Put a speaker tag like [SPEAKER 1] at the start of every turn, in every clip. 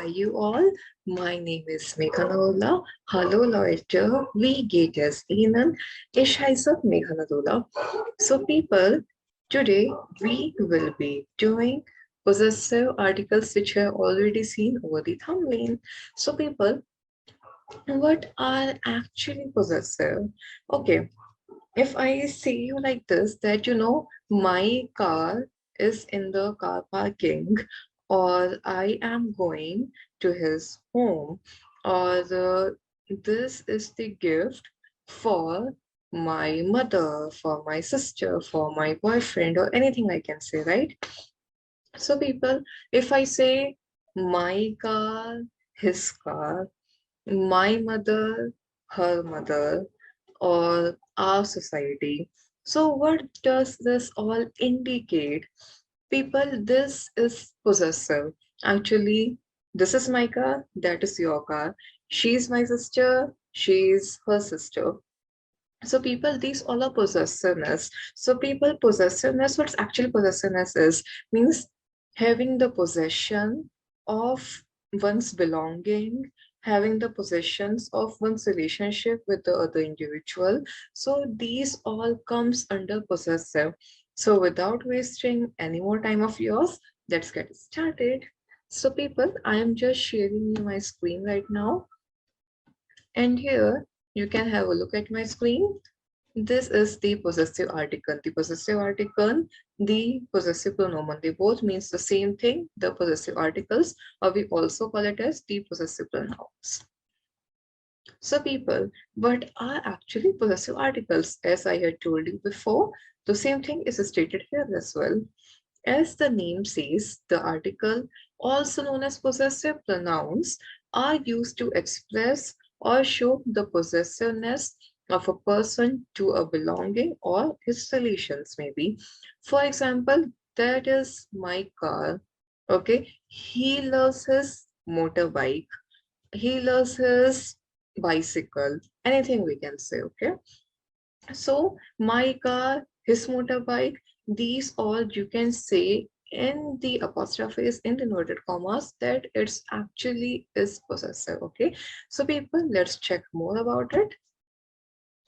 [SPEAKER 1] are you all? My name is Meghanadula. Hallo Leute, wie geht es Ihnen? Ich heiße Meghanadula. So people, today we will be doing possessive articles which you have already seen over the thumbnail. So people, what are actually possessive? Okay, if I say you like this, that my car is in the car parking, or I am going to his home, or this is the gift for my mother, for my sister, for my boyfriend, or anything I can say, right? So people, if I say my car, his car, my mother, her mother, or our society. So what does this all indicate? People, this is possessive. Actually, this is my car, that is your car. She's my sister, she's her sister. So people, these all are possessiveness. So people, possessiveness, what's actually possessiveness is, means having the possession of one's belonging, having the possessions of one's relationship with the other individual. So these all comes under possessive. So without wasting any more time of yours, let's get started. So people, I am just sharing you my screen right now. And here you can have a look at my screen. This is the possessive article. The possessive article, the possessive pronoun, they both means the same thing, the possessive articles, or we also call it as the possessive pronouns. So people, what are actually possessive articles? As I had told you before, the same thing is stated here as well. As the name says, the article, also known as possessive pronouns, are used to express or show the possessiveness of a person to a belonging or his relations, maybe. For example, that is my car. Okay, he loves his motorbike. He loves his bicycle. Anything we can say, okay? So my car, his motorbike, these all you can say in the apostrophes in the inverted commas that it's actually is possessive. Okay, so people, let's check more about it.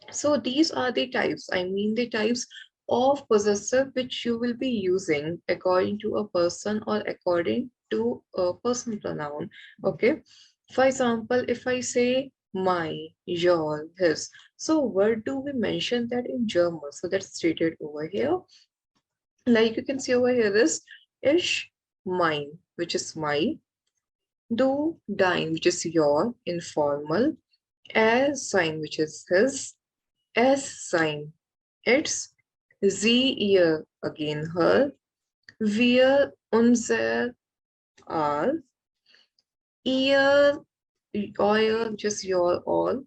[SPEAKER 1] So these are the types, I mean the types of possessive which you will be using according to a person or according to a personal pronoun. Okay, for example, if I say my, your, his, so where do we mention that in German? So that's stated over here. Like you can see over here is ich, mine, which is my, du, dein, which is your, informal, er, sein, which is his, es, sein, its, sie, ihr, again her, wir, unser, our, ihr, euer, just your, all,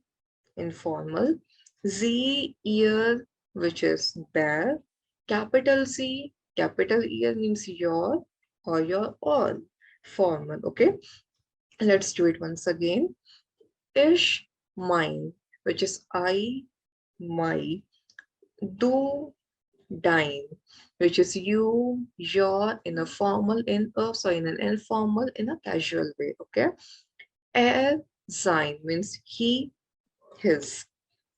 [SPEAKER 1] informal, sie, ihr, which is their, capital C, capital E means your or your all, formal. Okay, let's do it once again. Ich, mine, which is I, my, du, dein, which is you, your, in a formal, in an informal, in a casual way. Okay, er, sein means he, his,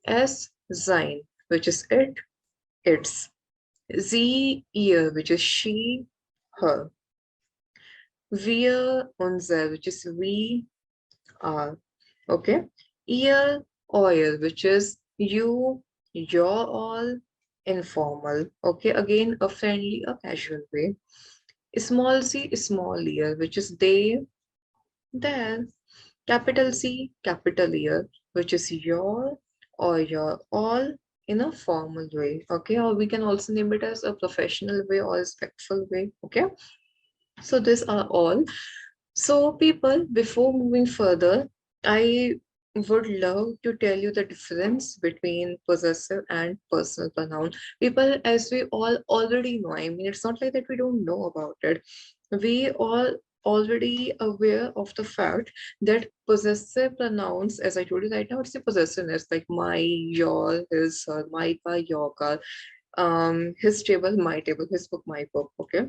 [SPEAKER 1] es, sein, which is it, its, sie, ihr, which is she, her, wir, unser, which is we, are. Okay, ihr, euer, which is you, your, all, informal. Okay, again a friendly, a casual way. Small c, small ear, which is they, their. Capital C, capital ear, which is your or your all, in a formal way. Okay, or we can also name it as a professional way or respectful way. Okay, so these are all. So people, before moving further, I would love to tell you the difference between possessive and personal pronoun. People, as we all already know, I mean, it's not like that we don't know about it. We all already aware of the fact that possessive pronouns, as I told you right now, it's the possessiveness, like my, your, his, her, my car, your car, his table, my table, his book, my book. Okay,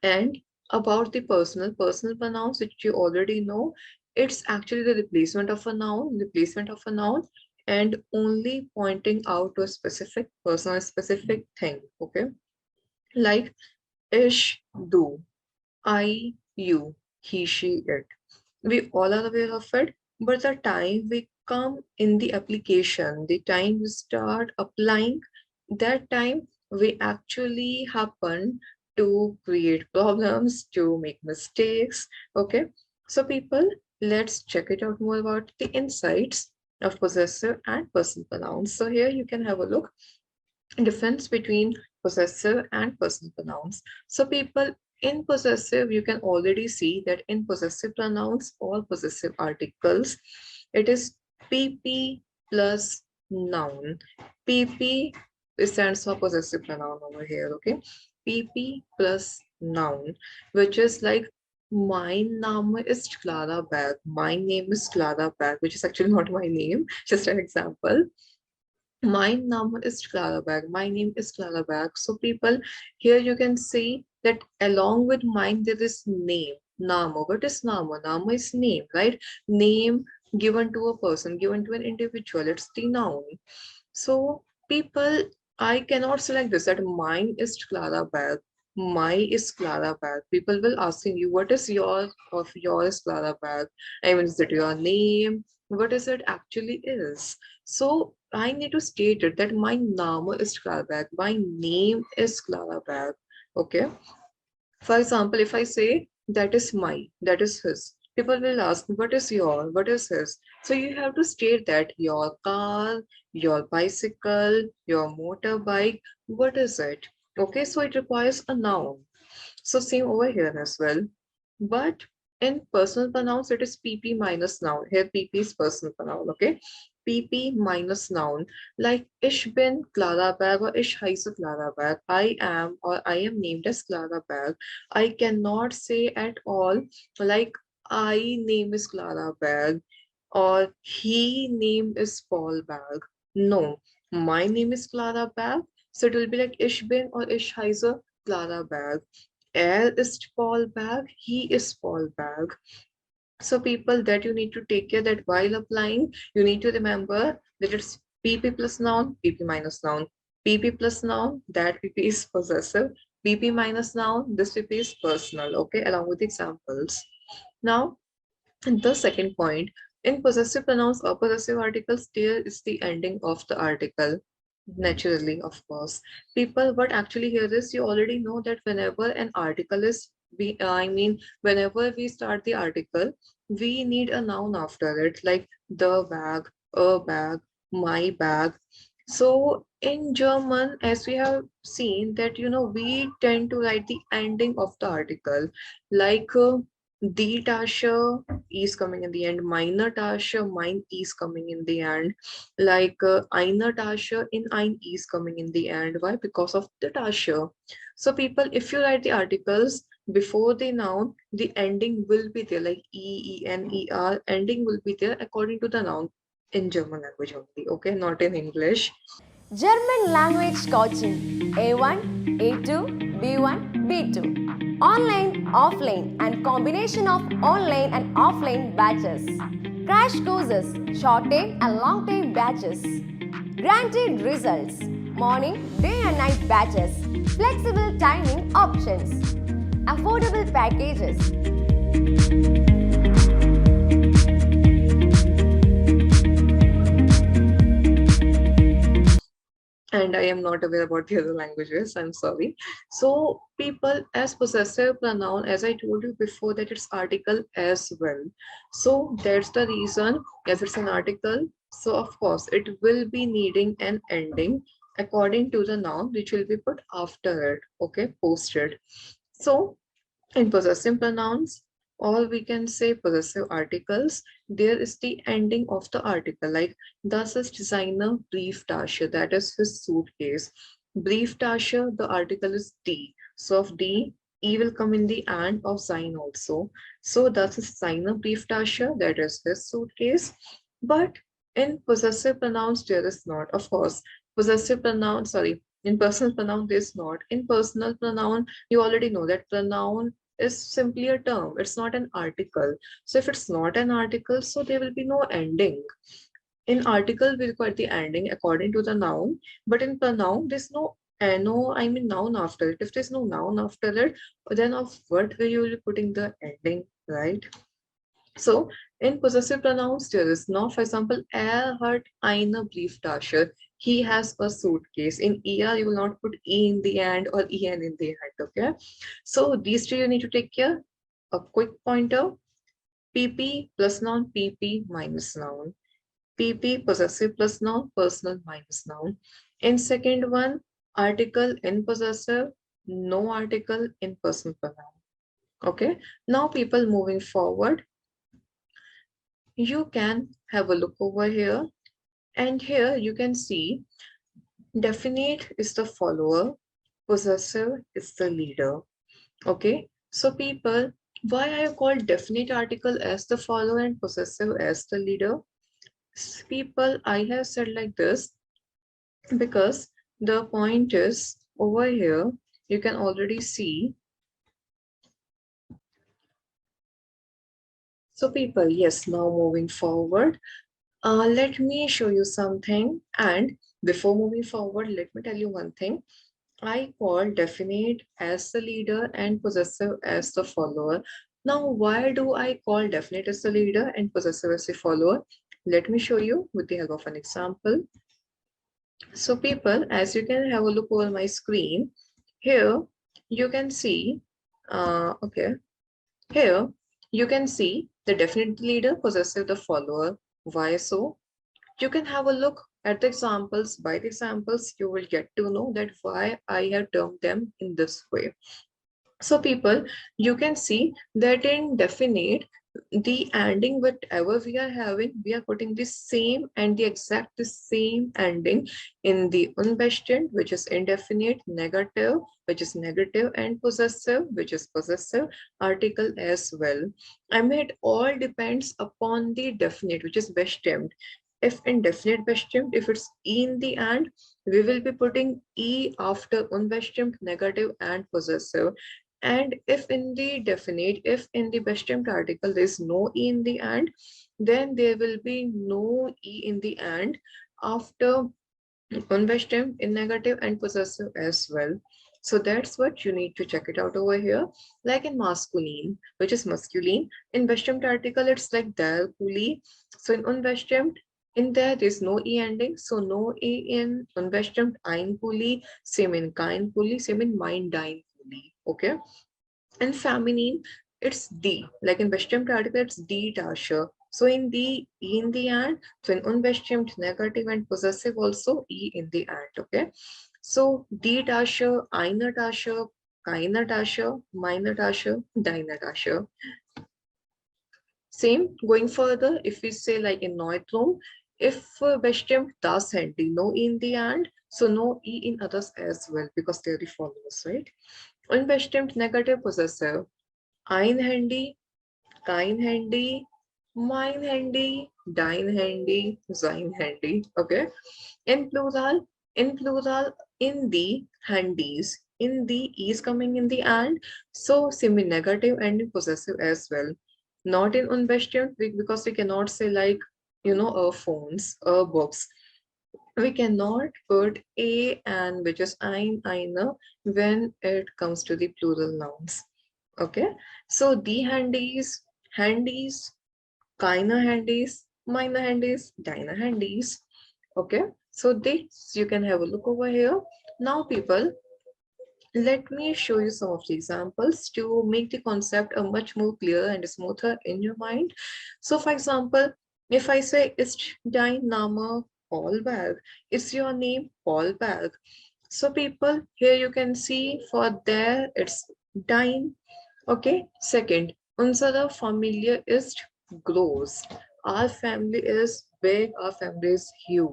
[SPEAKER 1] and About the personal pronouns, which you already know, it's actually the replacement of a noun, and only pointing out to a specific person, a specific thing. Okay, like ish, do, I, you, he, she, it. We all are aware of it, but the time we come in the application, the time we start applying, that time we actually happen to create problems, to make mistakes. Okay, so people, let's check it out more about the insights of possessive and personal pronouns. So here you can have a look difference between possessive and personal pronouns. So people, in possessive, you can already see that in possessive pronouns or possessive articles, it is PP plus noun. PP stands for possessive pronoun over here, okay? PP plus noun, which is like my name is 𝗙𝗓𝗓𝗪. My name is 𝗙𝗓𝗓𝗪, which is actually not my name, just an example. My name is 𝗙𝗓𝗓𝗪. My name is 𝗙𝗓𝗓𝗪. So people, here you can see that along with mine there is name. Nama. What is Nama? Nama is name, right? Name given to a person, given to an individual. It's the noun. So people, I cannot select this that mine is 𝗙𝗓𝗓𝗪. My is 𝗙𝗓𝗓𝗪. People will asking you, what is your of yours 𝗙𝗓𝗓𝗪? I mean, is it your name? What is it actually is? So I need to state it that my name is 𝗙𝗓𝗓𝗪. My name is 𝗙𝗓𝗓𝗪. Okay. For example, if I say that is my, that is his, people will ask, what is your, what is his? So you have to state that your car, your bicycle, your motorbike, what is it? Okay, so it requires a noun. So same over here as well. But in personal pronouns, it is PP minus noun. Here PP is personal pronoun, okay? PP minus noun. Like ich bin Clara Berg or ich heiße Clara Berg. I am or I am named as Clara Berg. I cannot say at all like I name is Clara Berg or he name is Paul Berg. No, my name is Clara Berg. So it will be like ich bin or ich heiße Clara Berg. Er ist Paul Berg, he is Paul Berg. So people, that you need to take care that while applying, you need to remember that it's PP plus noun, PP minus noun. PP plus noun, that PP is possessive. PP minus noun, this PP is personal, okay, along with examples. Now, the second point, in possessive pronouns or possessive articles, there is the ending of the article. Naturally, of course. People, what actually here is, you already know that whenever an article is, whenever we start the article, we need a noun after it, like the bag, a bag, my bag. So in German, as we have seen that, we tend to write the ending of the article, like the Tasha is coming in the end, minor Tasha, mine is coming in the end, like eine Tasha in ein is coming in the end. Why? Because of the Tasha. So people, if you write the articles before the noun, the ending will be there, like E-E-N-E-R, ending will be there according to the noun in German language only, okay, not in English.
[SPEAKER 2] German language coaching A1, A2, B1, B2. Online, offline, and combination of online and offline batches. Crash courses, short time and long time batches. Granted results, morning, day and night batches. Flexible timing options. Affordable packages.
[SPEAKER 1] And I am not aware about the other languages, I'm sorry. So people, as possessive pronoun, as I told you before, that it's article as well. So that's the reason, as it's an article, so of course it will be needing an ending according to the noun which will be put after it, okay, posted. So in possessive pronouns, or we can say possessive articles, there is the ending of the article, like das ist seine Brieftasche, that is his suitcase. Brieftasche, the article is D. So of D, E will come in the and of sein also. So das ist seine Brieftasche, that is his suitcase. But in possessive pronouns, there is not. Of course, possessive pronoun, sorry, in personal pronoun, there is not. In personal pronoun, you already know that pronoun is simply a term. It's not an article. So if it's not an article, so there will be no ending. In article, we require the ending according to the noun, but in pronoun, there's noun after it. If there's no noun after it, then of what way you will be putting the ending, right? So in possessive pronouns, there is no, for example, er hat eine Brieftasche. He has a suitcase. In er, you will not put e in the end or en in the end. Okay. So these two you need to take care. A quick pointer: pp plus noun, pp minus noun. PP possessive plus noun, personal minus noun. In second one, article in possessive, no article in personal pronoun. Okay. Now people moving forward, you can have a look over here, and here you can see definite is the follower, possessive is the leader. Okay, so people, why I have called definite article as the follower and possessive as the leader? People, I have said like this because the point is over here, you can already see. So people, yes, now moving forward, let me show you something. And before moving forward, let me tell you one thing. I call definite as the leader and possessive as the follower. Now, why do I call definite as the leader and possessive as the follower? Let me show you with the help of an example. So people, as you can have a look over my screen, here you can see, okay, here you can see the definite leader, possessive the follower. Why so? You can have a look at the examples. By the examples, you will get to know that why I have termed them in this way. So people, you can see that in definite, the ending, whatever we are having, we are putting the same and the exact same ending in the unbestimmt, which is indefinite, negative, which is negative, and possessive, which is possessive article as well. I mean, it all depends upon the definite, which is bestimmt. If indefinite bestimmt, if it's e in the end, we will be putting e after unbestimmt, negative, and possessive. And if in the definite, if in the bestimmt article there is no e in the end, then there will be no e in the end after unbestimmt, in negative, and possessive as well. So that's what you need to check it out over here. Like in masculine, which is masculine, in bestimmt article, it's like der Kuli. So in unbestimmt, in there's no e ending, so no e in unbestimmt, ein Kuli, same in kein Kuli, same in mein dein Kuli. Okay, and feminine, it's D. Like in bestimmt article, it's D Tasha. So in the E in the end, so in unbestimmt, negative, and possessive also E in the end. Okay. So D Tasha, eine Tasche, keine Tasche, meine Tasche, deine Tasche. Same going further, if we say like in Neutrum, if bestimmt das Handy, no E in the end, so no E in others as well, because they're the followers, right? Unbestimmt negative possessive. Ein Handy, kein Handy, mein Handy, dein Handy, sein Handy. Okay. In plural, in the handies. In the is coming in the and, so semi-negative and in possessive as well. Not in unbestimmt because we cannot say like, phones, books. We cannot put a and which is ein, eine when it comes to the plural nouns. Okay, so the handies, keine handies, meine handies, deine handies. Okay, so this you can have a look over here. Now people, let me show you some of the examples to make the concept a much more clear and smoother in your mind. So for example, if I say, ist dein Name Paulberg? Is your name Paulberg? So people, here you can see for there, it's dein. Okay, second, unsere Familie ist groß. Our family is big, our family is huge.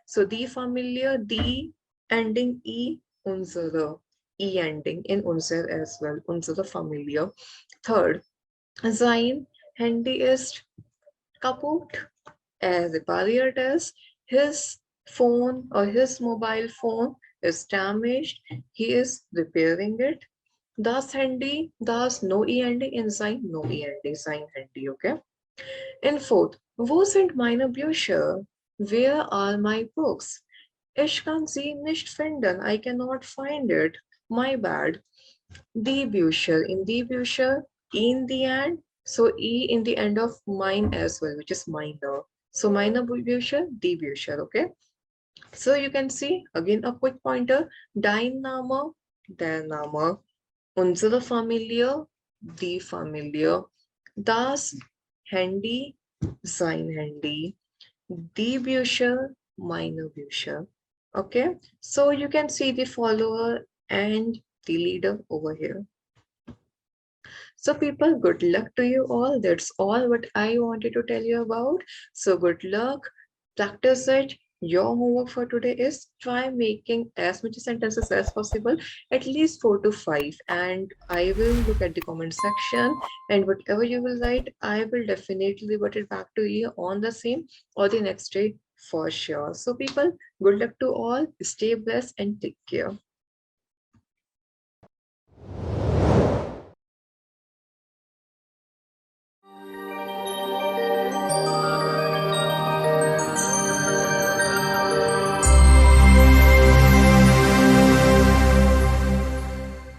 [SPEAKER 1] So die Familie, die ending E, unsere. E ending in unser as well, unsere Familie. Third, sein Handy ist kaputt. Er repariert es. His phone or his mobile phone is damaged. He is repairing it. Das Handy, das no END, in sein no END, sein Handy, okay? In fourth, wo sind meine Bücher? Where are my books? Ich kann sie nicht finden. I cannot find it. My bad. Die Bücher. In die Bücher, in the end. So E in the end of mine as well, which is minor. So meine Bücher, die Bücher, okay? So you can see again a quick pointer. Dein Name, der Name. Unsere Familie, die Familie. Das Handy, sein Handy. Die Bücher, meine Bücher. Okay, so you can see the follower and the leader over here. So people, good luck to you all. That's all what I wanted to tell you about. So good luck, practice it. Your homework for today is try making as many sentences as possible, at least 4 to 5. And I will look at the comment section, and whatever you will write, I will definitely revert it back to you on the same or the next day for sure. So people, good luck to all. Stay blessed and take care.